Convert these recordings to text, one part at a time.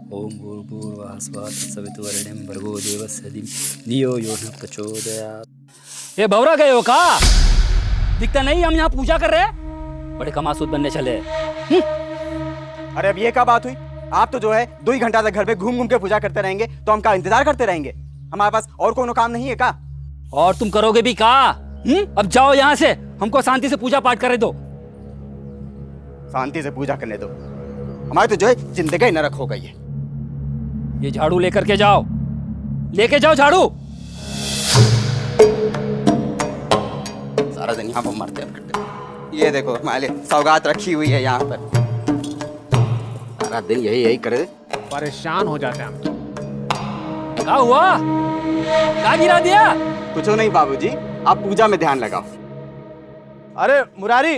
ओम भूर्भुवः स्वः तत्सवितुर्वरेण्यं भर्गो देवस्य धियो यो न प्रचोदयात्। ये भौरा गए हो का? दिखता नहीं हम यहाँ पूजा कर रहे हैं, बड़े कमासूद बनने चले। अरे अब ये क्या बात हुई? आप तो जो है 2 घंटा तक घर पे घूम घूम के पूजा करते रहेंगे तो हम का इंतजार करते रहेंगे? हमारे पास और कोनो काम नहीं है का? और तुम करोगे भी का? अब जाओ यहाँ से, हमको शांति से पूजा पाठ करने दो। शांति से पूजा करने दो? हमारे तो जो है जिंदगी नरक हो गई है। ये झाड़ू लेकर के जाओ, लेके जाओ झाड़ू। सारा दिन यहाँ पर मरते हैं। ये देखो हमारे लिए सौगात रखी हुई है यहाँ पर, सारा दिन यही करे। परेशान हो जाते हैं हम तो। क्या हुआ? क्या गिरा दिया? कुछ नहीं बाबूजी, आप पूजा में ध्यान लगाओ। अरे मुरारी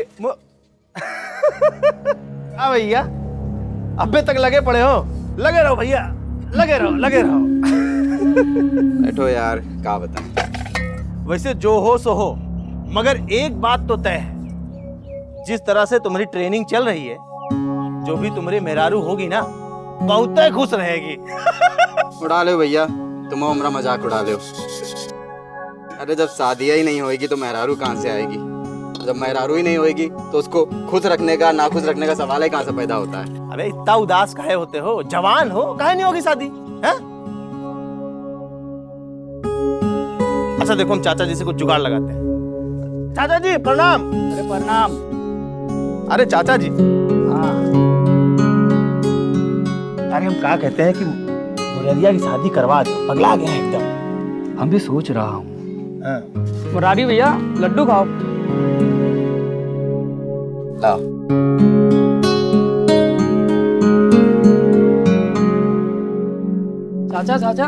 हाँ भैया, अबे तक लगे पड़े हो? लगे रहो भैया, लगे रहो लगे रहो। बैठो यार, क्या बताएं। वैसे जो हो सो हो, मगर एक बात तो तय है, जिस तरह से तुम्हारी ट्रेनिंग चल रही है, जो भी तुम्हारी मेहरारू होगी ना, बहुत खुश रहेगी। उड़ा लो भैया, तुम हमारा मजाक उड़ा लो। अरे जब शादी ही नहीं होगी तो मेहरारू कहाँ से आएगी? जब मेहरारू ही नहीं होगी तो उसको खुश रखने का ना खुश रखने का सवाल ही कहाँ से पैदा होता है? अबे इतना उदास काहे होते हो? जवान हो, काहे नहीं होगी शादी है? अच्छा देखो, हम चाचा जी से कुछ जुगाड़ लगाते हैं। चाचा जी प्रणाम। अरे प्रणाम। अरे चाचा जी, हाँ, अरे हम क्या कहते हैं कि मुररिया की शादी करवा दो, पगला गया है एकदम। हम भी सोच रहा हूँ। हाँ। मुरारी भैया लड्डू खाओ। लाओ। चाचा चाचा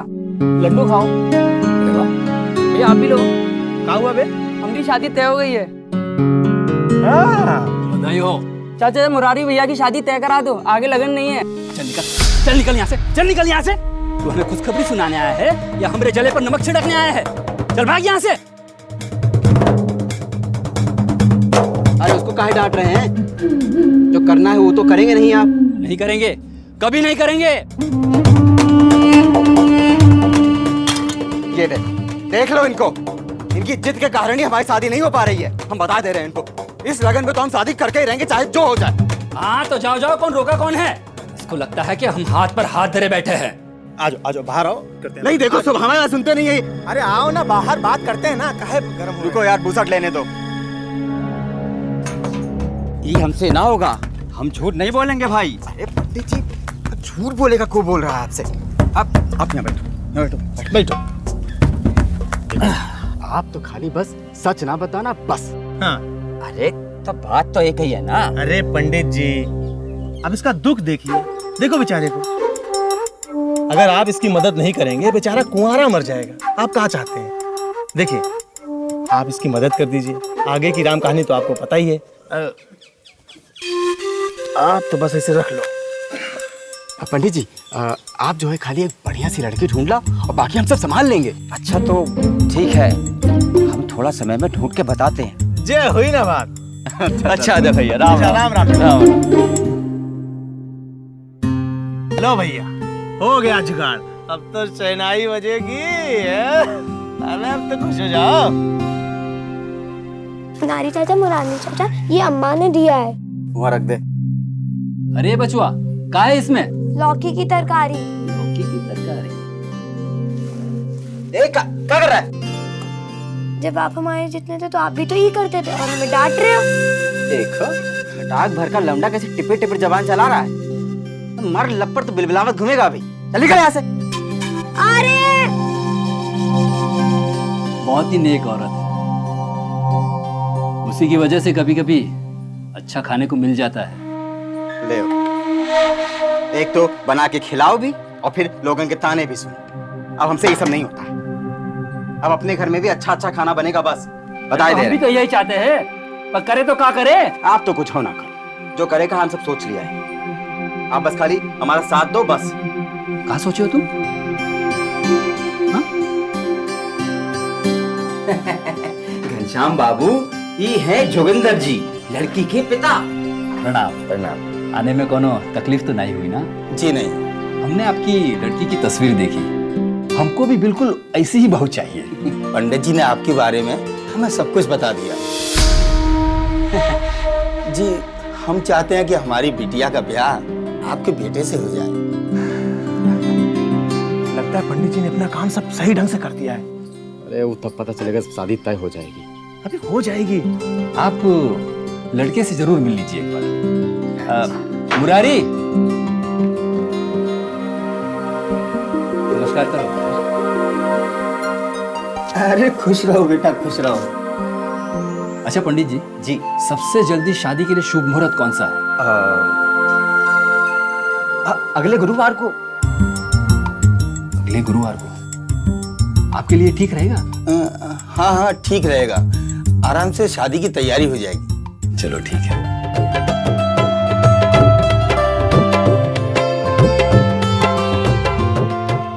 लड्डू खाओ। भैया आप भी लो। क्या हुआ बे? हमारी शादी तय हो गई है। हाँ। बधाई हो। चाचा मुरारी भैया की शादी तय करा दो, आगे लगन नहीं है। चल निकल, चल निकल यहाँ से, चल निकल यहाँ से। तू हमें खुशखबरी सुनाने आया है या हमरे जले पर नमक छिड़कने आया है? चल भाग यहाँ से। अरे उसको काहे डांट रहे हैं? जो करना है वो तो करेंगे नहीं आप? नहीं करेंगे, कभी नहीं करेंगे। ये देख लो इनको, इनकी जिद के कारण ही हमारी शादी नहीं हो पा रही है। हम बता दे रहे हैं इनको, इस लगन में तो हम शादी करके ही रहेंगे चाहे जो हो जाए। हाँ तो जाओ जाओ, कौन रोका कौन है? इसको लगता है कि हम हाथ पर हाथ धरे बैठे हैं। आजो बाहर आओ, करते हैं। नहीं देखो, सब हमारा सुनते नहीं है। अरे आओ ना, बाहर बात करते हैं ना, काहे गरम हो? रुको यार, बुसट लेने दो। ये हमसे ना होगा, हम झूठ नहीं बोलेंगे भाई। अरे पंडित जी, झूठ बोलेगा को बोल रहा है आपसे? आप यहाँ बैठो, बैठो। आप तो खाली बस सच ना बताना बस। हाँ। अरे तो बात तो एक ही है ना। अरे पंडित जी, अब इसका दुख देखिए, देखो बेचारे को। अगर आप इसकी मदद नहीं करेंगे, बेचारा कुंवारा मर जाएगा। आप कहाँ चाहते हैं? देखिए, आप इसकी मदद कर दीजिए। आगे की राम कहानी तो आपको पता ही है। आप तो बस ऐसे रख लो। पंडित जी, आप जो है खाली एक बढ़िया सी लड़की ढूंढ ला और बाकी हम सब संभाल लेंगे। अच्छा तो ठीक है, हम थोड़ा समय में ढूंढ के बताते हैं। जय हुई ना बात। अच्छा आजा भैया, राम राम राम। लो भैया, हो गया जुगाड़। अब तो शहनाई बजेगी। अरे अब तो खुश हो जाओ। नारी चाचा, मुरारी चाचा, ये अम्मा ने दिया है। वहाँ रख दे। अरे बचुआ, क्या है इसमें? लौकी की तरकारी। लौकी की तरकारी। क्या कर रहा है? जब आप हमारे जितने थे तो आप भी तो यही करते थे और हमें डांट रहे हो। देखो डाक भर का लौंडा कैसे टिपे टिपे जबान चला रहा है। मर लपड़ तो बिलबिलावत घूमेगा अभी। चल निकल यहाँ से। अरे बहुत ही नेक औरत है, उसी की वजह से कभी कभी अच्छा खाने को मिल जाता है। ले एक तो बना के खिलाओ भी और फिर लोगों के ताने भी सुनो। अब हमसे ये सब नहीं होता है। अब अपने घर में भी अच्छा अच्छा खाना बनेगा बस। बताए दे हम भी तो यही चाहते हैं, पर करे तो क्या करे? आप तो कुछ हो ना करो, जो करेगा हम सब सोच लिया है। आप बस खाली हमारा साथ दो बस। क्या सोचे हो तुम? घनश्याम बाबू, ये है जोगिंदर जी, लड़की के पिता। प्रणाम। प्रणाम। आने में कोनो तकलीफ तो नहीं हुई ना? जी नहीं। हमने आपकी लड़की की तस्वीर देखी, हमको भी बिल्कुल ऐसी ही बहू चाहिए। पंडित जी ने आपके बारे में हमें सब कुछ बता दिया। जी हम चाहते हैं कि हमारी बिटिया का ब्याह आपके बेटे से हो जाए। लगता है पंडित जी ने अपना काम सब सही ढंग से कर दिया है। अरे वो तब पता चलेगा जब शादी तय हो जाएगी। अभी हो जाएगी। आप लड़के से जरूर मिल लीजिए एक बार। मुरारी, नमस्कार करो। अरे खुश रहो बेटा, खुश रहो। अच्छा पंडित जी, जी सबसे जल्दी शादी के लिए शुभ मुहूर्त कौन सा है? अगले गुरुवार को। अगले गुरुवार को आपके लिए ठीक रहेगा? हाँ हाँ ठीक रहेगा, आराम से शादी की तैयारी हो जाएगी। चलो ठीक है।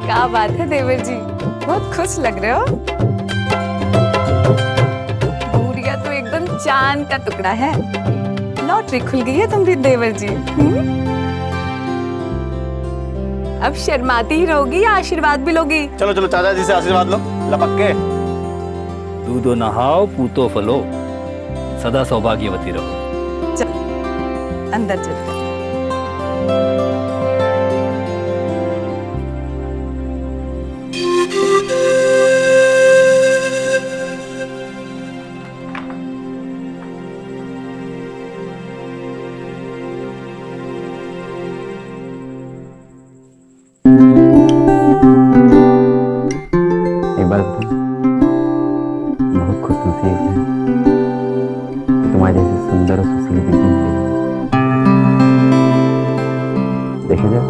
क्या बात है देवर जी, बहुत खुश लग रहे हो। गुड़िया तो एकदम चांद का टुकड़ा है। लॉटरी खुल गई है तुम्हारी देवर जी। अब शर्माती ही रहोगी या आशीर्वाद भी लोगी? चलो चलो चाचा जी से आशीर्वाद लो, लपक के। दूधो नहाओ पूतो फलो, सदा सौभाग्यवती रहो। चल अंदर चलते हैं। एक बात बता, बहुत खुश नसीब है कि तुम्हारे जैसे सुंदर और सुशील बीवी मिली। देखे जाओ।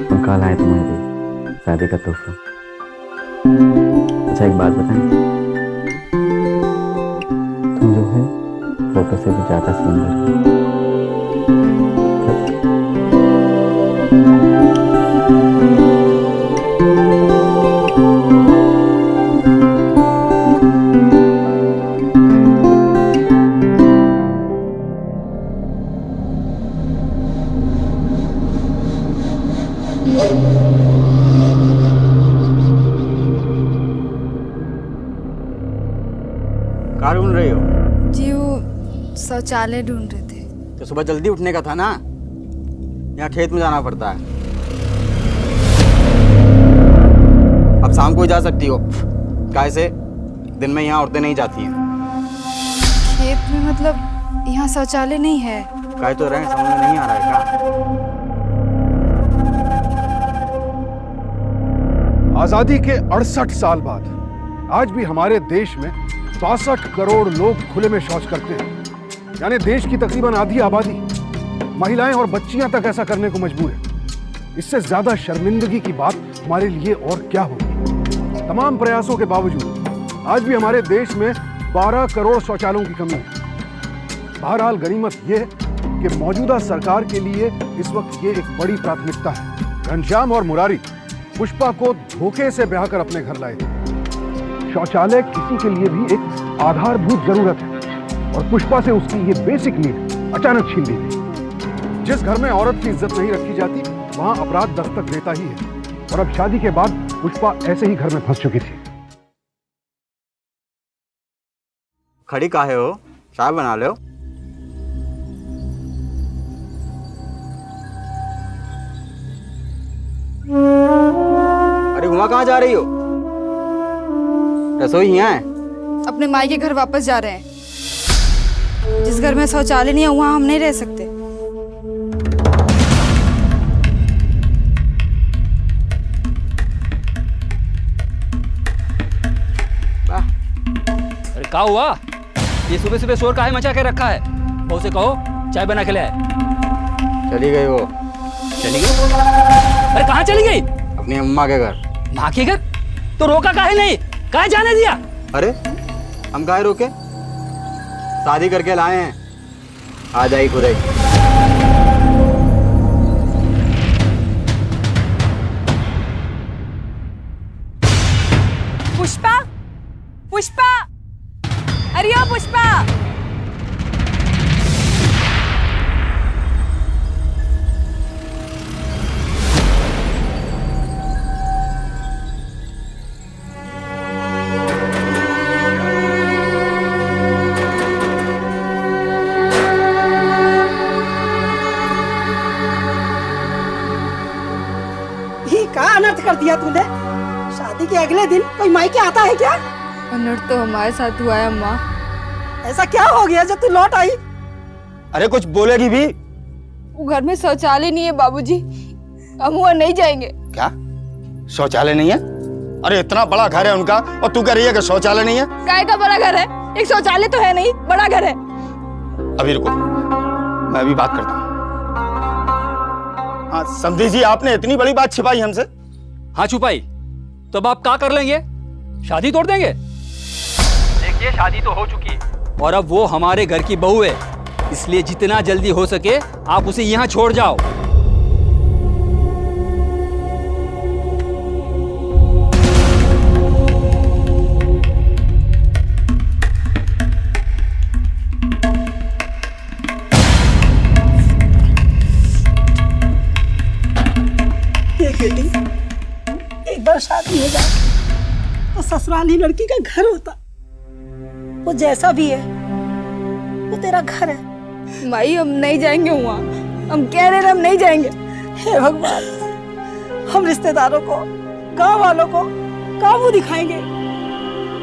हम कल आए तुम्हारे लिए शादी का तोहफा। अच्छा एक बात बताएं, तुम जो है फोटो से भी ज्यादा सुंदर हो। कहाँ ढूंढ रही हो? जी वो शौचालय ढूंढ रहे थे। तो सुबह जल्दी उठने का था ना, यहाँ खेत में जाना पड़ता है। अब शाम को ही जा सकती हो, कैसे दिन में यहाँ औरतें नहीं जाती हैं। खेत में मतलब यहाँ शौचालय नहीं है। कह तो रहे हैं, समझ में नहीं आ रहा है क्या? आजादी के 68 साल बाद आज भी हमारे देश में 62 करोड़ लोग खुले में शौच करते हैं। यानी देश की तकरीबन आधी आबादी, महिलाएं और बच्चियां तक ऐसा करने को मजबूर है। इससे ज्यादा शर्मिंदगी की बात हमारे लिए और क्या होगी। तमाम प्रयासों के बावजूद आज भी हमारे देश में 12 करोड़ शौचालयों की कमी है। बहरहाल गनीमत यह है कि मौजूदा सरकार के लिए इस वक्त ये एक बड़ी प्राथमिकता है। घनश्याम और मुरारी पुष्पा को धोखे से ब्याह कर अपने घर लाए थे। शौचालय किसी के लिए भी एक आधारभूत जरूरत है और पुष्पा से उसकी ये बेसिक नीड अचानक छीन ली गई। जिस घर में औरत की इज्जत नहीं रखी जाती वहां अपराध दस्तक देता ही है। और अब शादी के बाद पुष्पा ऐसे ही घर में फंस चुकी थी। खड़ी काहे हो? चाय बना लो। अरे घुमा कहाँ जा रही हो? रसोई यहाँ है। अपने माई के घर वापस जा रहे हैं। जिस घर में शौचालय नहीं है वहाँ हम नहीं रह सकते। अरे क्या हुआ? ये सुबह सुबह शोर काहे मचा के रखा है? बहू से कहो चाय बना के ले आए। चली गई वो। चली गई? अरे कहाँ चली गई? अपनी अम्मा के घर। माँ के घर? तो रोका काहे नहीं? काहे जाने दिया? अरे हम काहे रोके? शादी करके लाए हैं, आ जाएगी खुद ही। अनर्थ कर दिया तूने? शादी के अगले दिन कोई मायके आता है क्या? अनर्थ तो हमारे साथ हुआ है अम्मा। ऐसा क्या हो गया जब तू लौट आई? अरे कुछ बोलेगी भी? वो घर में शौचालय नहीं है बाबूजी, हम वहाँ नहीं जाएंगे। क्या शौचालय नहीं है? अरे इतना बड़ा घर है उनका और तू कह रही है कि शौचालय नहीं है? काय का बड़ा घर है? एक शौचालय तो है नहीं, बड़ा घर है। अभी रुको, मैं अभी बात करता हूँ। हाँ समझी जी, आपने इतनी बड़ी बात छिपाई हमसे? हाँ छुपाई, तो अब आप क्या कर लेंगे? शादी तोड़ देंगे? देखिए शादी तो हो चुकी है और अब वो हमारे घर की बहू है, इसलिए जितना जल्दी हो सके आप उसे यहाँ छोड़ जाओ। एक बार शादी हो जाए तो ससुराल ही लड़की का घर होता। वो जैसा भी है वो तेरा घर है। माई हम नहीं जाएंगे वहाँ, हम कह रहे हैं हम नहीं जाएंगे। हे भगवान, हम रिश्तेदारों को, गांव वालों को कहाँ मुंह दिखाएंगे,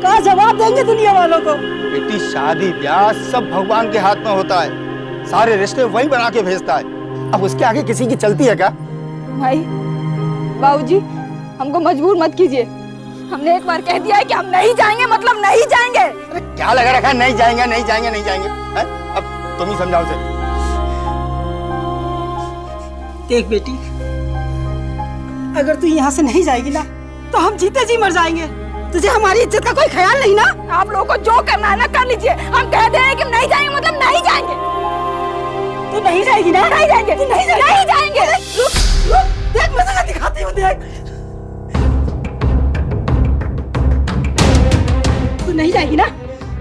कहाँ जवाब देंगे दुनिया वालों को? बेटी शादी ब्याह सब भगवान के हाथ में होता है, सारे रिश्ते वही बना के भेजता है। अब उसके आगे किसी की चलती है क्या? भाई बाबूजी हमको मजबूर मत कीजिए, हमने एक बार कह दिया है कि हम नहीं जाएंगे मतलब नहीं जाएंगे। अरे क्या लगा रखा है नहीं जाएंगे नहीं जाएंगे नहीं जाएंगे है? अब तुम ही समझाओ उसे। देख बेटी, अगर तू यहाँ से नहीं जाएगी ना तो हम जीते जी मर जाएंगे। तुझे हमारी इज्जत का कोई ख्याल नहीं ना? आप लोगों को जो करना है ना कर लीजिए, हम कह दे रहे हैं कि हम नहीं जाएंगे मतलब नहीं जाएंगे। तू नहीं जाएगी ना? नहीं जाएंगे, तू नहीं जाएगी? नहीं जाएंगे। रुक, देख मैं तुझे दिखाती हूँ, देख। तू नहीं जाएगी ना?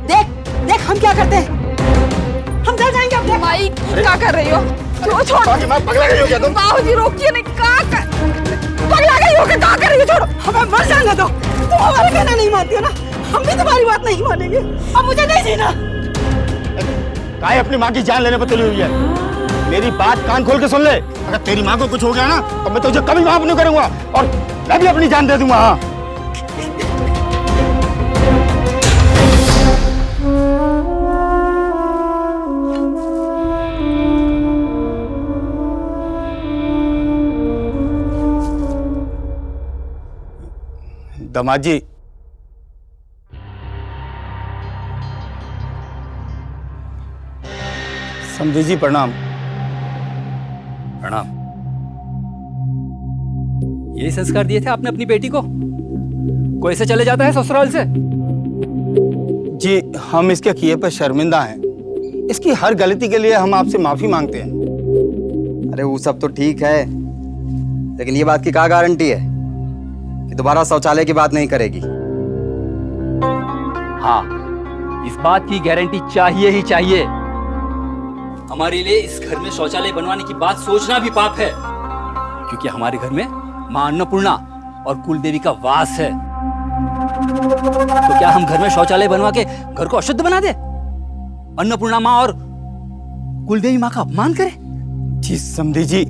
देख देख हम क्या करते हैं, हम चल जाएंगे अब। माई क्या कर रही हो? छोड़ पगला गई हो क्या तुम? बाबूजी रोकिए नहीं, पगला गई हो क्या कर रही हो? छोड़ो, हमें मर जाना दो। तुम हमारा कहना नहीं मानती हो ना, हम भी तुम्हारी बात नहीं मानेंगे। अब मुझे नहीं जीना। काहे अपनी माँ की जान लेने पर तुली हुई है? मेरी बात कान खोल के सुन ले, अगर तेरी माँ को कुछ हो गया ना तो मैं तुझे कभी माफ नहीं करूंगा और मैं भी अपनी जान दे दूंगा। हाँ दामाद जी, समझी जी प्रणाम। प्रणाम। यही संस्कार दिए थे आपने अपनी बेटी को? कोई ऐसे चले जाता है ससुराल से? जी हम इसके किए पर शर्मिंदा हैं, इसकी हर गलती के लिए हम आपसे माफी मांगते हैं। अरे वो सब तो ठीक है, लेकिन ये बात की क्या गारंटी है कि दोबारा शौचालय की बात नहीं करेगी? हाँ, इस बात की गारंटी चाहिए ही चाहिए। हमारे लिए इस घर में शौचालय बनवाने की बात सोचना भी पाप है, क्योंकि हमारे घर में मां अन्नपूर्णा और कुलदेवी का वास है। तो क्या हम घर में शौचालय बनवा के घर को अशुद्ध बना दे? अन्नपूर्णा मां और कुलदेवी मां का अपमान करें? जी समझी जी,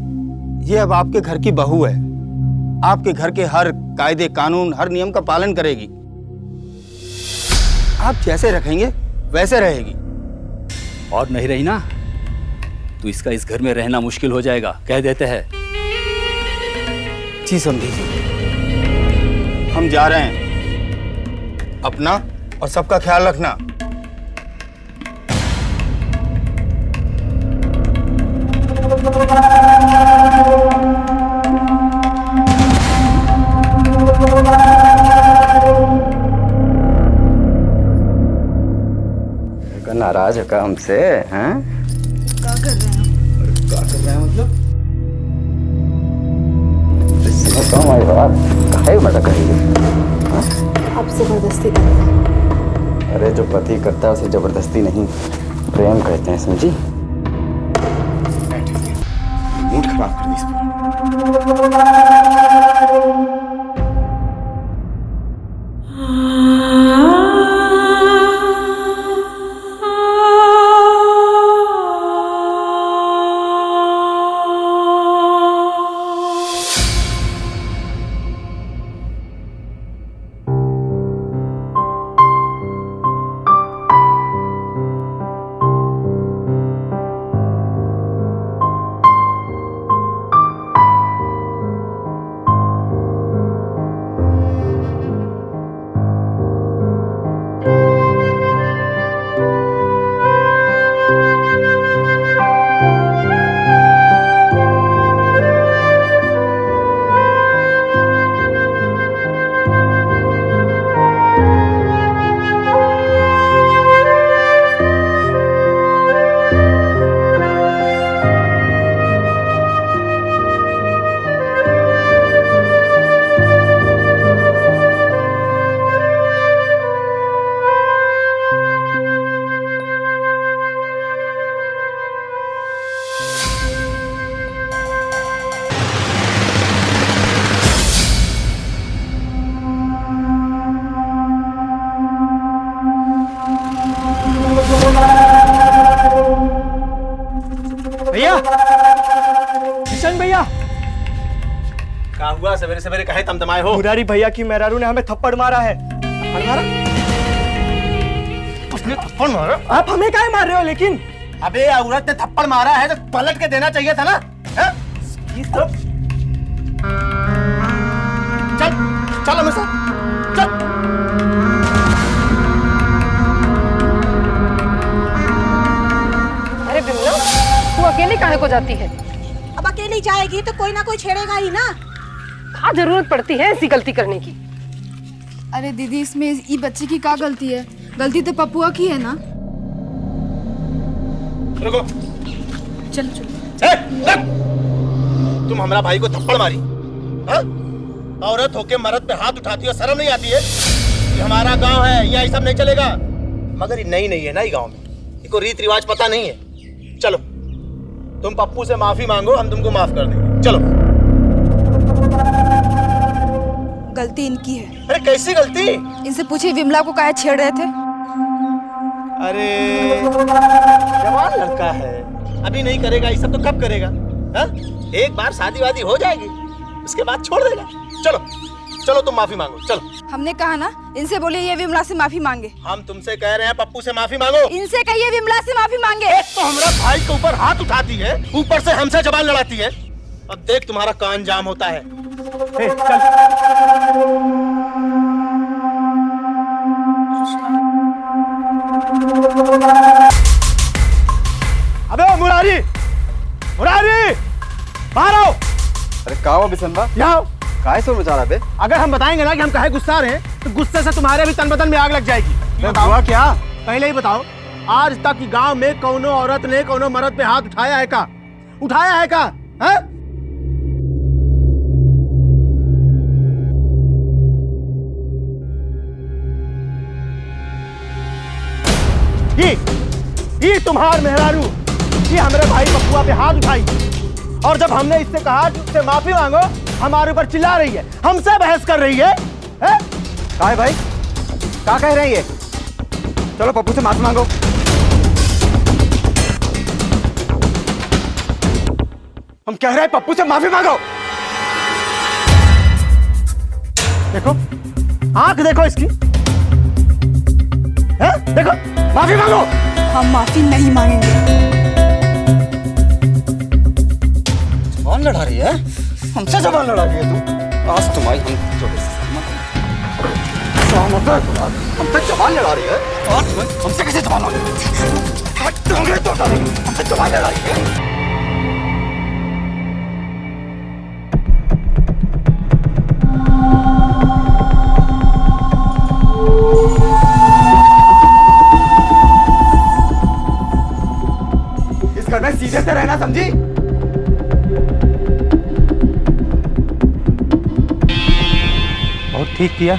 ये अब आपके घर की बहू है, आपके घर के हर कायदे कानून हर नियम का पालन करेगी। आप जैसे रखेंगे वैसे रहेगी। और नहीं रही ना तो इसका इस घर में रहना मुश्किल हो जाएगा, कह देते हैं। जी समझी जी, हम जा रहे हैं, अपना और सबका ख्याल रखना। नाराज है क्या हमसे? हैं? क्या कर रहे हैं? क्या कर रहे हैं मतलब? इसमें हमारी बात काहे मदद करेगी? अब जबरदस्ती कर रहे हैं। अरे जो पति करता है उसे जबरदस्ती नहीं प्रेम कहते हैं, समझी? मूड खराब कर दी इस पूरा। क्या हुआ? सवेरे सवेरे कहे तमतमाए हो? मुरारी भैया की मेहरारू ने हमें थप्पड़ मारा है। थप्पड़ मारा? उसने थप्पड़ मारा? आप हमें काहे मार रहे हो लेकिन? अबे औरत ने थप्पड़ मारा है तो पलट के देना चाहिए था ना? ये तो चल चल हमें साथ चल। अरे बिमला, तू अकेली काहे को जाती है? अब अकेली जाएगी तो कोई ना कोई छेड़ेगा ही ना। क्या जरूरत पड़ती है ऐसी गलती करने की? अरे दीदी, इसमें ये बच्चे की क्या गलती है? गलती तो पप्पुआ की है ना। रुको। चलो चलो। तुम हमारा भाई को थप्पड़ मारी? हाँ? औरत होके मर्द पे हाथ उठाती हो, शर्म नहीं आती है? ये हमारा गांव है, यहाँ सब नहीं चलेगा। मगर ये नई नहीं है ना, ये गांव में इनको रीत रिवाज पता नहीं है। चलो तुम पप्पू से माफी मांगो, हम तुमको माफ कर देंगे। चलो। गलती इनकी है। अरे कैसी गलती? इनसे पूछिए विमला को काहे छेड़ रहे थे। अरे जवान लड़का है, अभी नहीं करेगा ये सब तो कब करेगा? हा? एक बार शादी वादी हो जाएगी, उसके बाद छोड़ देगा। चलो चलो तुम माफी मांगो, चलो। हमने कहा ना, इनसे बोलिए ये विमला से माफी मांगे। हम तुमसे कह रहे हैं पप्पू से माफी मांगो। इनसे कहिए विमला से माफी मांगे। एक तो हमारा भाई के ऊपर हाथ उठाती है, ऊपर से हमसे जबान लड़ाती है। अब देख तुम्हारा का अंजाम होता है। चल। अबे मुरारी, मुरारी, बाहर आओ। अरे का हुआ बिसंबा? यहाँ काहे शोर मचा रहा बे? अगर हम बताएंगे ना कि हम काहे गुस्सा रहे हैं, तो गुस्से से तुम्हारे भी तन बदन में आग लग जाएगी। हुआ क्या? पहले ही बताओ, आज तक की गांव में कौनो औरत ने कौनो मर्द पे हाथ उठाया है का? उठाया है का? है? ये तुम्हार मेहरारू, ये हमारे भाई पप्पुआ पे हाथ उठाई, और जब हमने इससे कहा कि उससे माफी मांगो, हमारे ऊपर चिल्ला रही है, हमसे बहस कर रही है। काहे भाई, क्या कह रहे हैं ये? चलो पप्पू से माफी मांगो। हम कह रहे हैं पप्पू से माफी मांगो। देखो, आंख देखो इसकी, है? देखो, माफी मांगो। हम माफी नहीं मांगेंगे। जबान लड़ा रही है? हमसे जबान लड़ा रही है तू? आज तुम्हारी हम हमसे जबान लड़ा रही है? और हमसे कैसे जबान लड़ा रही है? हमसे जबान लड़ा रही है? इस घर में सीधे से रहना, समझी? बहुत ठीक किया।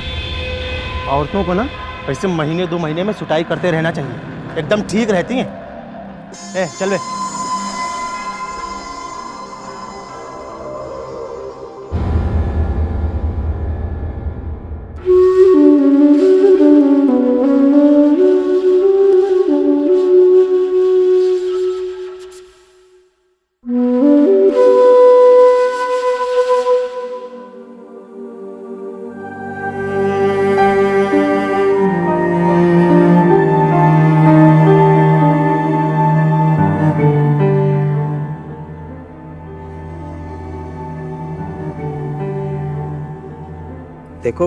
औरतों को ना ऐसे महीने 2 महीने में सुताई करते रहना चाहिए, एकदम ठीक रहती हैं। चल बे। देखो,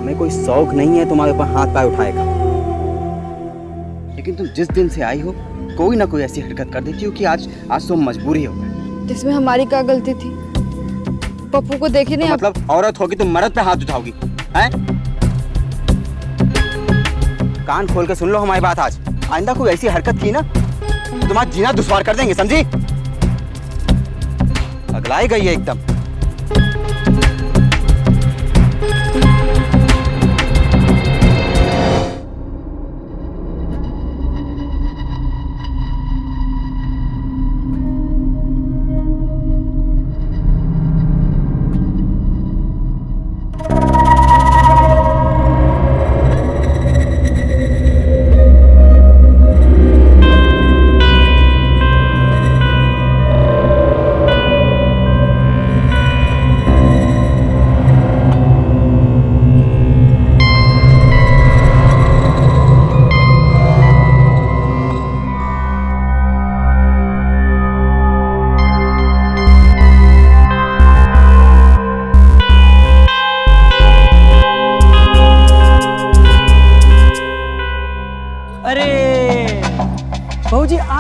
मैं कोई शौक नहीं है तुम्हारे ऊपर हाथ पाए उठाए का, लेकिन तुम जिस दिन से आई हो कोई ना कोई ऐसी हरकत कर देती हो कि आज तो मजबूरी हो गई। इसमें हमारी क्या गलती थी? पप्पू को देखी नहीं। तो मतलब औरत होगी तुम मर्द पे हाथ उठाओगी? हैं? कान खोल के सुन लो हमारी बात। आज आइंदा कोई ऐसी हरकत की ना, तुम्हारा जीना दुश्वार कर देंगे, समझी? अगलाई गई है एकदम।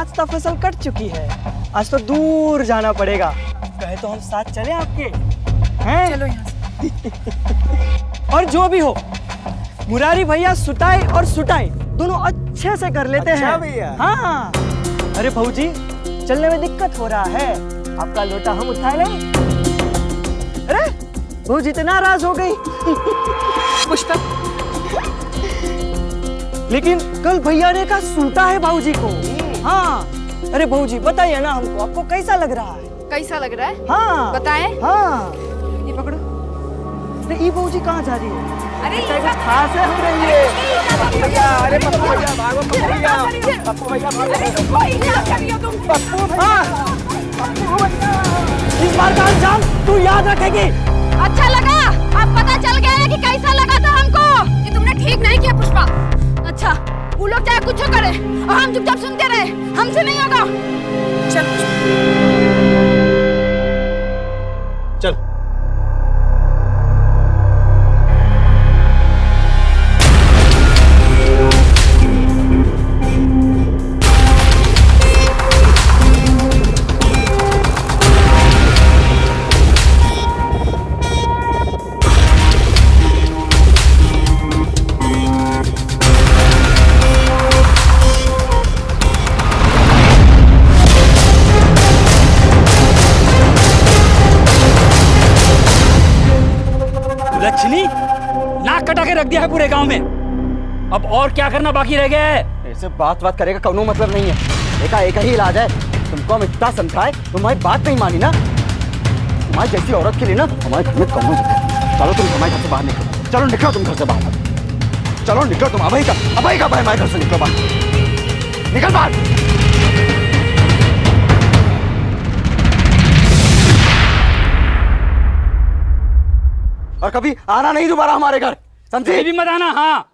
रास्ता फसल कट चुकी है, आज तो दूर जाना पड़ेगा। कहे तो हम साथ चले आपके, हैं? चलो यहाँ से। और जो भी हो, मुरारी भैया सुताई और सुटाई दोनों अच्छे से कर लेते हैं भैया। हाँ, अरे भौजी चलने में दिक्कत हो रहा है, आपका लोटा हम उठा लें। अरे भौजी तो नाराज हो गई। पुष्पा, लेकिन कल भैया ने कहा सुनता है भाऊजी को। हाँ, अरे भाऊजी बताइए ना हमको, आपको कैसा लग रहा है? कैसा लग रहा है? हाँ बताएं। हाँ, ये पकड़ो। अरे ये भाऊजी कहाँ जा रही है? अरे कुछ खास है हो रही है। भैया, अरे पप्पू भैया भागो, पप्पू भैया, पप्पू भैया पप्पू भैया, इस बार का अंजाम तू याद रखेगी। अच्छा लगा, अब पता चल गया है कि कैसा लगा था हमको। ये तुमने ठीक नहीं किया पुष्पा। अच्छा, वो लोग चाहे कुछ करे और हम चुपचाप सुनते रहे, हमसे नहीं होगा। चल चल। लक्ष्मी, नाक कटा के रख दिया है पूरे गांव में। अब और क्या करना बाकी रह गया है? ऐसे बात करेगा कोनो मतलब नहीं है। एक ही इलाज है। तुमको हम इतना समझाए, तुम्हारी बात नहीं मानी ना। तुम्हारी जैसी औरत के लिए ना हमारे घर में कौनो जगह नहीं। चलो तुम हमारे घर से बाहर निकलो। चलो निकलो तुम घर से बाहर। चलो निकलो तुम। अभय का भाई हमारे घर से निकलो बाहर। निकल बाहर। और कभी आना नहीं दोबारा हमारे घर, समझे? भी मत आना। हाँ,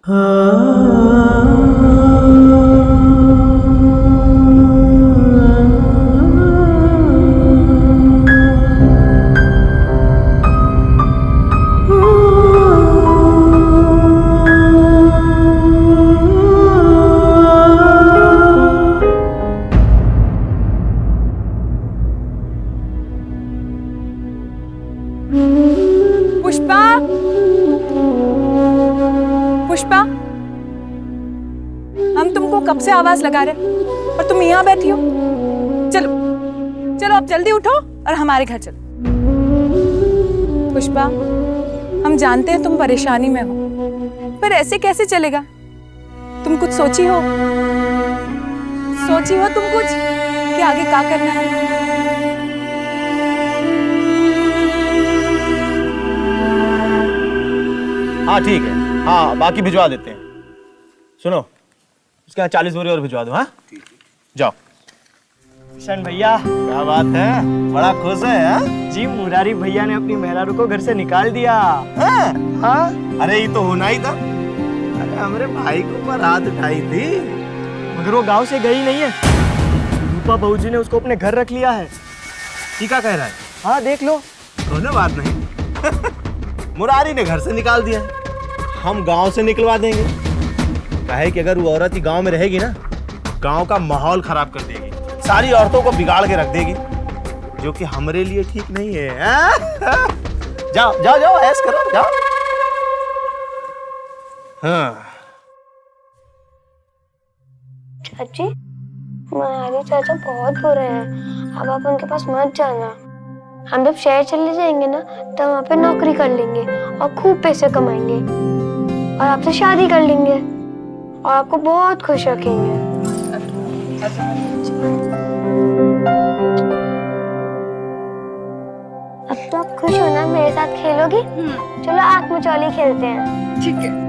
पुष्पा, पुष्पा, हम तुमको कब से आवाज लगा रहे और तुम यहाँ बैठी हो। चलो चलो, अब जल्दी उठो और हमारे घर चलो। पुष्पा, हम जानते हैं तुम परेशानी में हो, पर ऐसे कैसे चलेगा? तुम कुछ सोची हो तुम कुछ कि आगे क्या करना है? हाँ ठीक है, हाँ बाकी भिजवा देते हैं। सुनो, इसके यहाँ 40 बोरी और भिजवा दो। हाँ जाओ। किशन भैया, क्या बात है, बड़ा खुश है? हाँ जी, मुरारी भैया ने अपनी मेहरारू को घर से निकाल दिया। हाँ, अरे ये तो होना ही था। अरे हमारे भाई के ऊपर हाथ उठाई थी, मगर वो गांव से गई नहीं है। रूपा बहू ने उसको अपने घर रख लिया है। टीका कह रहा है? हाँ देख लो। कोई बात नहीं। मुरारी ने घर से निकाल दिया, हम गांव से निकलवा देंगे। कहे कि अगर वो औरत ही गांव में रहेगी ना, गांव का माहौल खराब कर देगी, सारी औरतों को बिगाड़ के रख देगी, जो कि हमारे लिए ठीक नहीं है। जाओ जाओ जाओ, ऐश करो, जाओ। हाँ चाची, मुरारी चाचा बहुत बुरे हैं, अब आप उनके पास मत जाना। हम जब शहर चले जाएंगे ना, तब वहाँ पे नौकरी कर लेंगे और खूब पैसे कमाएंगे और आपसे शादी कर लेंगे और आपको बहुत खुश रखेंगे। अब तो आप खुश हो ना, मेरे साथ खेलोगी? चलो आँख मचौली खेलते हैं। ठीक है।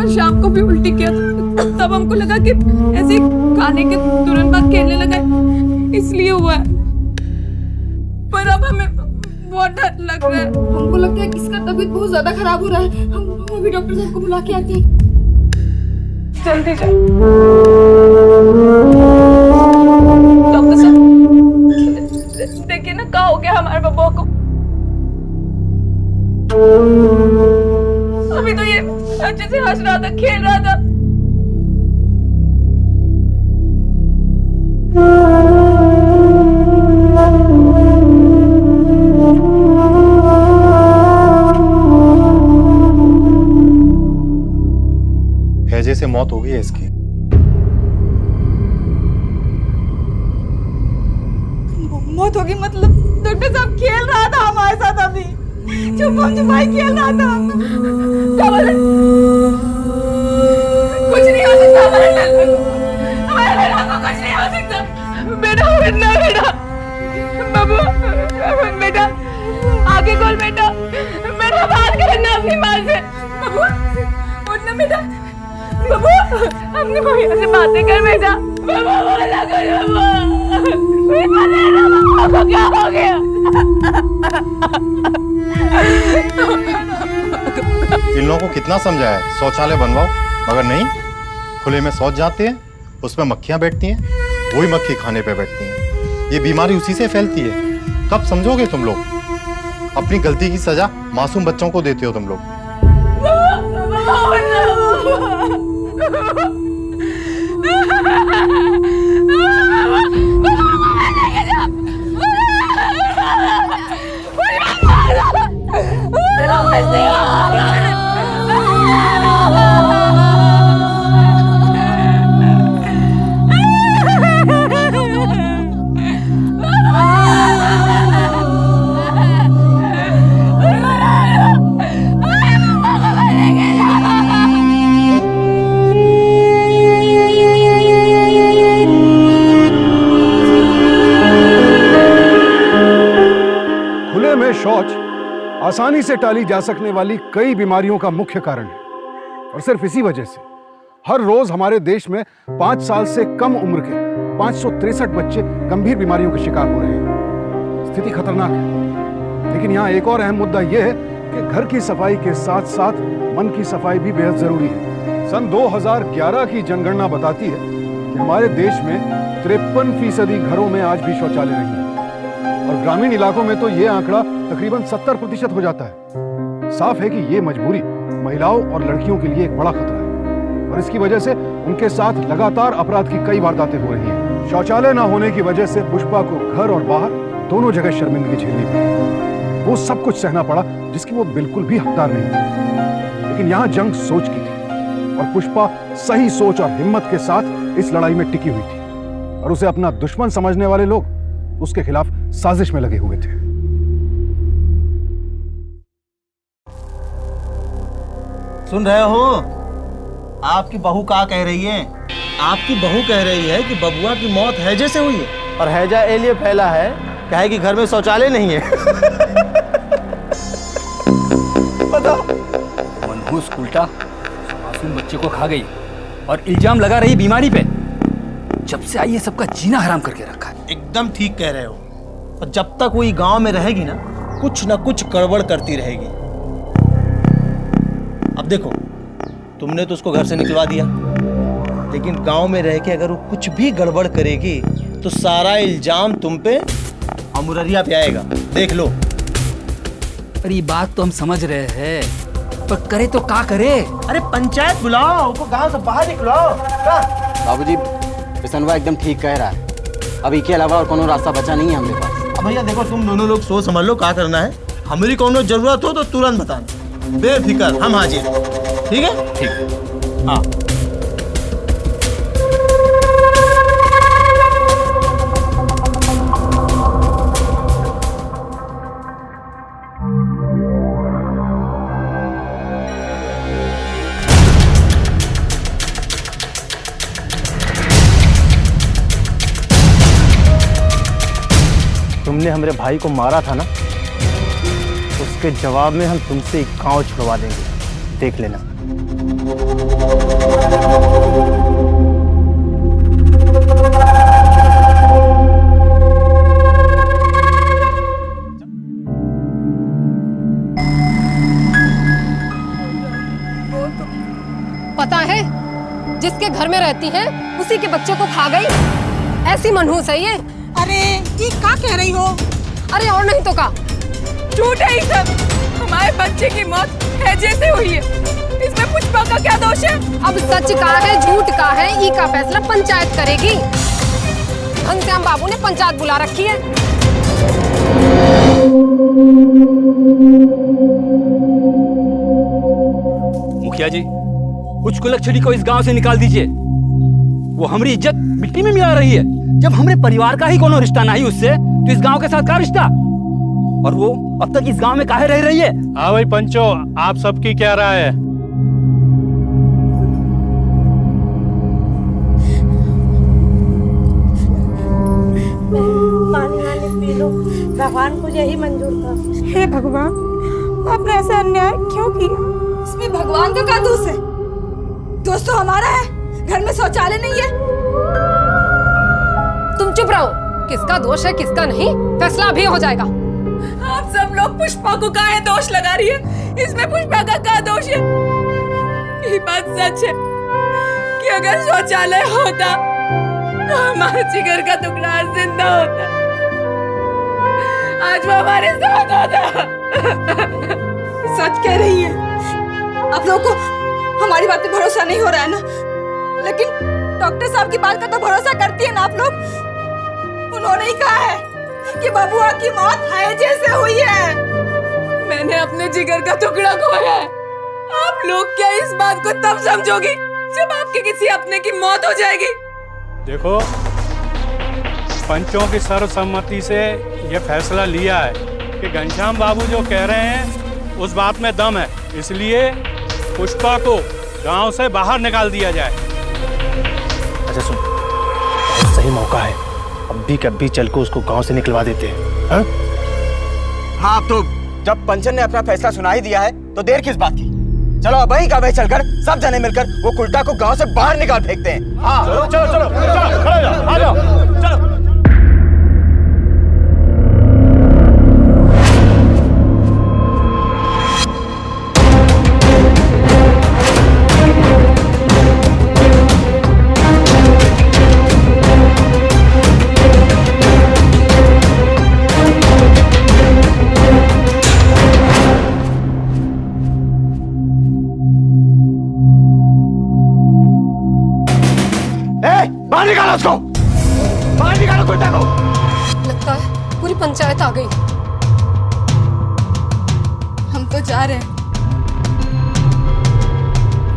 शाम को भी उल्टी किया था। तब हमको लगा कि ऐसे खाने के तुरंत बाद खेलने लगा है, इसलिए हुआ है। पर अब हमें बहुत डर लग रहा है। हमको लगता है कि इसका तबीयत बहुत ज्यादा खराब हो रहा है। हम अभी डॉक्टर साहब को बुला के आते हैं। जल्दी जाओ। डॉक्टर साहब देखिए ना, क्या हो गया हमारे बब्बू को। अभी तो ये अच्छे से हंस रहा था, खेल रहा था। हैजे से मौत हो गई है इसकी। मौत होगी मतलब? डॉक्टर साहब खेल रहा था हमारे साथ, अभी छुपम छुपाई खेल रहा था। क्या बोले? कुछ नहीं हो सकता हमारे लड़के को, हमारे लड़का को कुछ नहीं हो सकता। बेटा उठना, बेटा बाबू, बेटा आगे खोल, बेटा बेटा बात करना अपनी माँ से। बाबू उठना बेटा, बाबू अपनी भैया से बातें कर बेटा। बाबू बोला कर बाबू, क्या हो गया? इन लोगों को कितना समझाया शौचालय बनवाओ, मगर नहीं, खुले में शौच जाते हैं, उसमें मक्खियां बैठती हैं, वही मक्खी खाने पे बैठती हैं। ये बीमारी उसी से फैलती है। कब समझोगे तुम लोग? अपनी गलती की सजा मासूम बच्चों को देते हो तुम लोग। खुले में शौच आसानी से टाली जा सकने वाली कई बीमारियों का मुख्य कारण है, और सिर्फ इसी वजह से हर रोज हमारे देश में 5 साल से कम उम्र के 563 बच्चे गंभीर बीमारियों के शिकार हो रहे हैं। स्थिति खतरनाक है, लेकिन यहाँ एक और अहम मुद्दा यह है कि घर की सफाई के साथ साथ मन की सफाई भी बेहद जरूरी है। सन 2011 की जनगणना बताती है कि हमारे देश में 53% घरों में आज भी शौचालय नहीं है, और ग्रामीण इलाकों में तो यह आंकड़ा तकरीबन 70% हो जाता है। साफ है कि यह मजबूरी महिलाओं और लड़कियों के लिए एक बड़ा खतरा है, और इसकी वजह से उनके साथ लगातार अपराध की कई वारदातें हो रही हैं। शौचालय न होने की वजह से पुष्पा को घर और बाहर दोनों जगह शर्मिंदगी झेलनी पड़ी। वो सब कुछ सहना पड़ा जिसकी वो बिल्कुल भी हकदार नहीं थी। लेकिन यहाँ जंग सोच की थी, और पुष्पा सही सोच और हिम्मत के साथ इस लड़ाई में टिकी हुई थी, और उसे अपना दुश्मन समझने वाले लोग उसके खिलाफ साजिश में लगे हुए थे। सुन रहे हो? आपकी बहू क्या कह रही है? आपकी बहू कह रही है कि बबुआ की मौत हैजे से हुई है, और हैजा ए लिए फैला है क्या है कि घर में शौचालय नहीं है। बताओ, मनहूस उल्टा मासूम बच्चे को खा गई और इल्जाम लगा रही बीमारी पे। जब से आई है सबका जीना हराम करके रखा है। एकदम ठीक कह रहे हो, और जब तक वो गांव में रहेगी ना, कुछ ना कुछ गड़बड़ करती रहेगी। अब देखो, तुमने तो उसको घर से निकलवा दिया, लेकिन गांव में रह के अगर वो कुछ भी गड़बड़ करेगी तो सारा इल्जाम तुम पे अमुररिया पे आएगा। देख लो। अरे ये बात तो हम समझ रहे हैं, पर करे तो क्या करे? अरे पंचायत बुलाओ, उसको गांव से बाहर निकलाओ। बाबूजी, बिसनवा एकदम ठीक कह रहा है। अभी के अलावा और कोनो रास्ता बचा नहीं है हमारे पास। अब भैया देखो, तुम दोनों लोग सोच समझ लो क्या करना है। हमारी कोनो जरूरत हो तो तुरंत बताना, बेफिक्र हम हाजिर। ठीक है? ठीक। हाँ। तुमने हमारे भाई को मारा था ना, उसके जवाब में हम तुमसे एक गांव छुड़वा देंगे, देख लेना। जिसके घर में रहती है उसी के बच्चे को खा गई। ऐसी मनहूस है ये। अरे ये क्या कह रही हो? अरे और नहीं तो का। झूठ है ये सब। हमारे बच्चे की मौत हैजे से हुई है, इसमें पुष्पा का क्या दोष है? अब सच का है झूठ का है ई का फैसला पंचायत करेगी। घनश्याम बाबू ने पंचायत बुला रखी है। मुखिया जी, कुछ कुलक्षणी को इस गांव से निकाल दीजिए। वो हमारी इज्जत मिट्टी में मिला रही है। जब हमारे परिवार का ही कोनो रिश्ता नहीं उससे, तो इस गांव के साथ क्या रिश्ता? और वो अब तक इस गांव में काहे रह रही है? हाँ भाई पंचो, आप सबकी क्या राय है? पानी वानी पी लो, भगवान को यही मंजूर था। हे भगवान, आपने ऐसा अन्याय क्यों किया? इसमें भगवान का क्या दोष है? दोष तो हमारा है, घर में शौचालय नहीं है। तुम चुप रहो। किसका दोष है किसका नहीं, फैसला अभी हो जाएगा। आप सब लोग पुष्पा को काहे दोष लगा रही है? इसमें पुष्पा का क्या दोष है? ये बात सच है कि अगर शौचालय होता तो हमारा जिगर का टुकड़ा आज जिंदा होता, आज वो हमारे साथ होता। सच कह रही है। आप लोगों को हमारी बात पे भरोसा नहीं हो रहा है ना? लेकिन डॉक्टर साहब की बात का तो भरोसा करती है ना आप लोग? उन्होंने ही कहा है कि बबुआ की मौत हैजे से हुई है। मैंने अपने जिगर का टुकड़ा खोया है। आप लोग क्या इस बात को तब समझोगी जब आपके किसी अपने की मौत हो जाएगी? देखो, पंचों की सर्वसम्मति से यह फैसला लिया है कि घनश्याम बाबू जो कह रहे हैं उस बात में दम है, इसलिए पुष्पा को गांव से बाहर निकाल दिया जाए। अच्छा सुन, बहुत सही मौका है, अभी कभी चल के उसको गांव से निकलवा देते हैं। हाँ? हाँ तो जब पंचन ने अपना फैसला सुना ही दिया है तो देर किस बात की? चलो अब वही का वही चलकर सब जने मिलकर वो कुल्टा को गांव से बाहर निकाल फेंकते हैं। हाँ चलो चलो चलो चलो खड़े हो जाओ, आ जाओ चलो। बाहर निकालो उसको, बाहर निकालो कुत्ते को। लगता है पूरी पंचायत आ गई। हम तो जा रहे हैं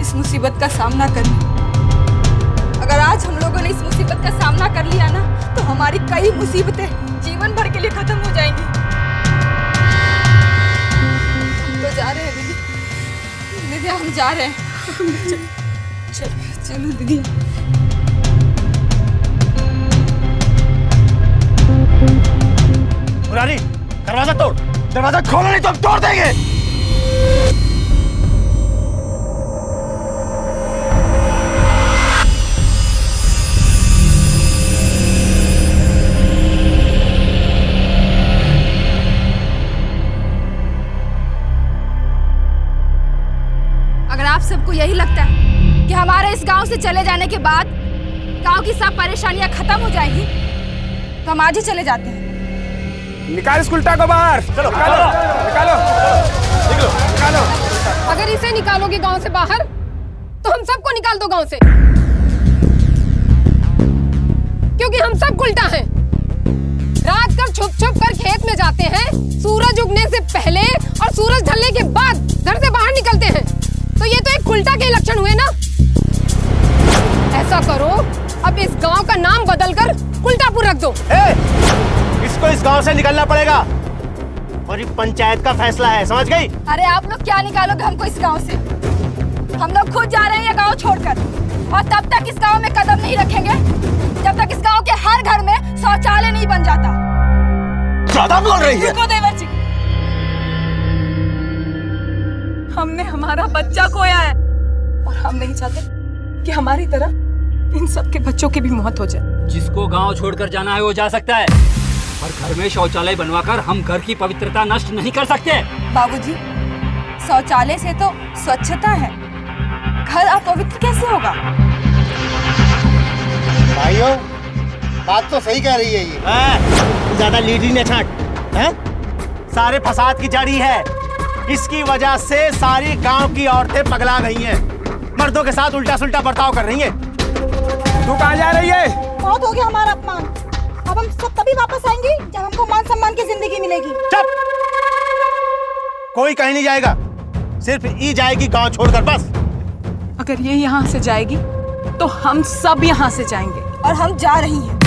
इस मुसीबत का सामना करने। अगर आज हम लोगों ने इस मुसीबत का सामना कर लिया ना, तो हमारी कई मुसीबतें जीवन भर के लिए खत्म हो जाएंगी। हम तो जा रहे हैं दीदी, दीदी हम जा रहे हैं। चलो दीदी। मुरारी, दरवाजा तोड़। दरवाजा खोलो नहीं तो हम तोड़ देंगे। अगर आप सबको यही लगता है कि हमारे इस गांव से चले जाने के बाद गांव की सब परेशानियां खत्म हो जाएगी, तो हम आज ही चले जाते हैं। निकाल इस कुल्टा को बाहर। चलो निकालो निकालो निकालो। अगर इसे निकालोगे गांव से बाहर तो हम सबको निकाल दो गांव से, क्योंकि हम सब उल्टा हैं। रात कर छुप छुप कर खेत में जाते हैं, सूरज उगने से पहले और सूरज ढलने के बाद घर से बाहर निकलते हैं। तो ये तो एक उल्टा के लक्षण हुए ना। ऐसा करो, अब इस गांव का नाम बदलकर उल्टापुर रख दो। इसको इस गांव से निकलना पड़ेगा और ये पंचायत का फैसला है, समझ गई? अरे आप लोग क्या निकालोगे हमको इस गांव से? हम लोग खुद जा रहे हैं ये गांव छोड़कर, और तब तक इस गांव में कदम नहीं रखेंगे जब तक इस गांव के हर घर में शौचालय नहीं बन जाता। ज्यादा बोल रही है। रुको देवर जी, हमने हमारा बच्चा खोया है और हम नहीं चाहते कि हमारी तरह इन सब के बच्चों की भी मौत हो जाए। जिसको गांव छोड़कर जाना है वो जा सकता है, पर घर में शौचालय बनवाकर हम घर की पवित्रता नष्ट नहीं कर सकते। बाबूजी, शौचालय से तो स्वच्छता है, घर अपवित्र कैसे होगा? भाइयों, बात तो सही कह रही है ये। ज्यादा लीडरी ने छाट हैं? सारे फसाद की जड़ी है। इसकी वजह से सारी गांव की औरतें पगला गई हैं। मर्दों के साथ उल्टा सुल्टा बर्ताव कर रही हैं। तू कहाँ जा रही है? बहुत हो गया हमारा अपमान। अब हम सब तभी वापस आएंगे जब हमको मान सम्मान की जिंदगी मिलेगी। चुप! कोई कहीं नहीं जाएगा, सिर्फ ई जाएगी गांव छोड़कर, बस। अगर ये यहाँ से जाएगी तो हम सब यहाँ से जाएंगे। और हम जा रही हैं।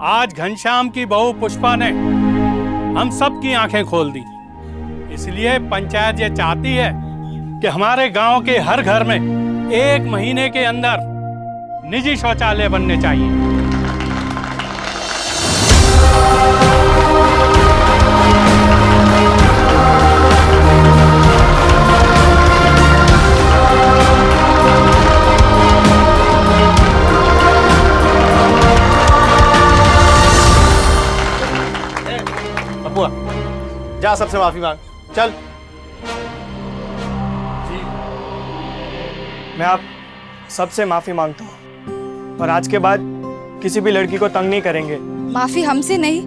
आज घनश्याम की बहू पुष्पा ने हम सब की आंखें खोल दी। इसलिए पंचायत ये चाहती है कि हमारे गांव के हर घर में 1 महीने के अंदर निजी शौचालय बनने चाहिए। जा सबसे माफी मांग, चल। मैं आप सबसे माफी मांगता हूँ, और आज के बाद किसी भी लड़की को तंग नहीं करेंगे। माफी हमसे नहीं,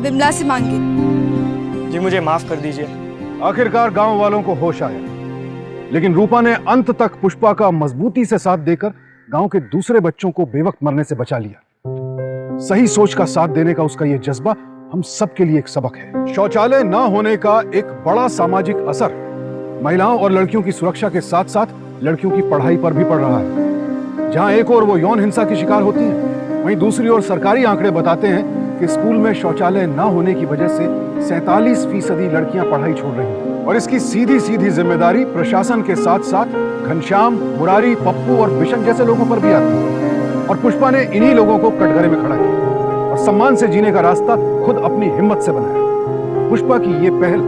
विमला से मांगे। जी मुझे माफ कर दीजिए। आखिरकार गांव वालों को होश आया, लेकिन रूपा ने अंत तक पुष्पा का मजबूती से साथ देकर गांव के दूसरे बच्चों को बेवक्त मरने से बचा लिया। सही सोच का साथ देने का उसका यह जज्बा हम सब के लिए एक सबक है। शौचालय न होने का एक बड़ा सामाजिक असर महिलाओं और लड़कियों की सुरक्षा के साथ साथ लड़कियों की पढ़ाई पर भी पड़ रहा है। जहां एक ओर वो यौन हिंसा की शिकार होती हैं, वहीं दूसरी ओर सरकारी आंकड़े बताते हैं कि स्कूल में शौचालय न होने की वजह से 47% लड़कियां पढ़ाई छोड़ रही हैं। और इसकी सीधी सीधी जिम्मेदारी प्रशासन के साथ साथ घनश्याम, मुरारी, पप्पू और बिशन जैसे लोगों पर भी आती है। और पुष्पा ने इन्हीं लोगों को कटघरे में खड़ा किया और सम्मान से जीने का रास्ता खुद अपनी हिम्मत से बनाया। पुष्पा की ये पहल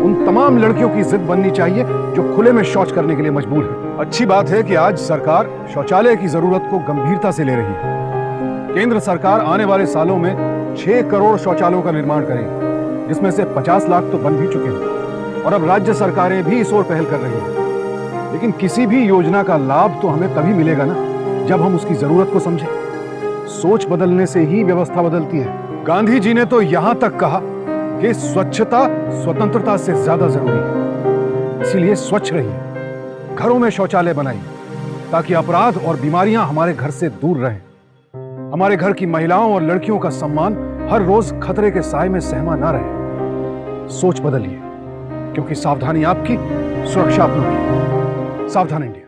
उन तमाम लड़कियों की जिद बननी चाहिए जो खुले में शौच करने के लिए मजबूर है। अच्छी बात है कि आज सरकार शौचालय की जरूरत को गंभीरता से ले रही है। केंद्र सरकार आने वाले सालों में 6 करोड़ शौचालयों का निर्माण करेगी, जिसमें से 50 लाख तो बन भी चुके हैं। और अब राज्य सरकारें भी इस ओर पहल कर रही हैं। लेकिन किसी भी योजना का लाभ तो हमें तभी मिलेगा ना, जब हम उसकी जरूरत को समझें। सोच बदलने से ही व्यवस्था बदलती है। गांधी जी ने तो यहां तक कहा कि स्वच्छता स्वतंत्रता से ज्यादा जरूरी है। इसीलिए स्वच्छ रहिए, घरों में शौचालय बनाइए, ताकि अपराध और बीमारियां हमारे घर से दूर रहें। हमारे घर की महिलाओं और लड़कियों का सम्मान हर रोज खतरे के साए में सहमा ना रहे। सोच बदलिए, क्योंकि सावधानी आपकी, सुरक्षा अपनों की। सावधान इंडिया।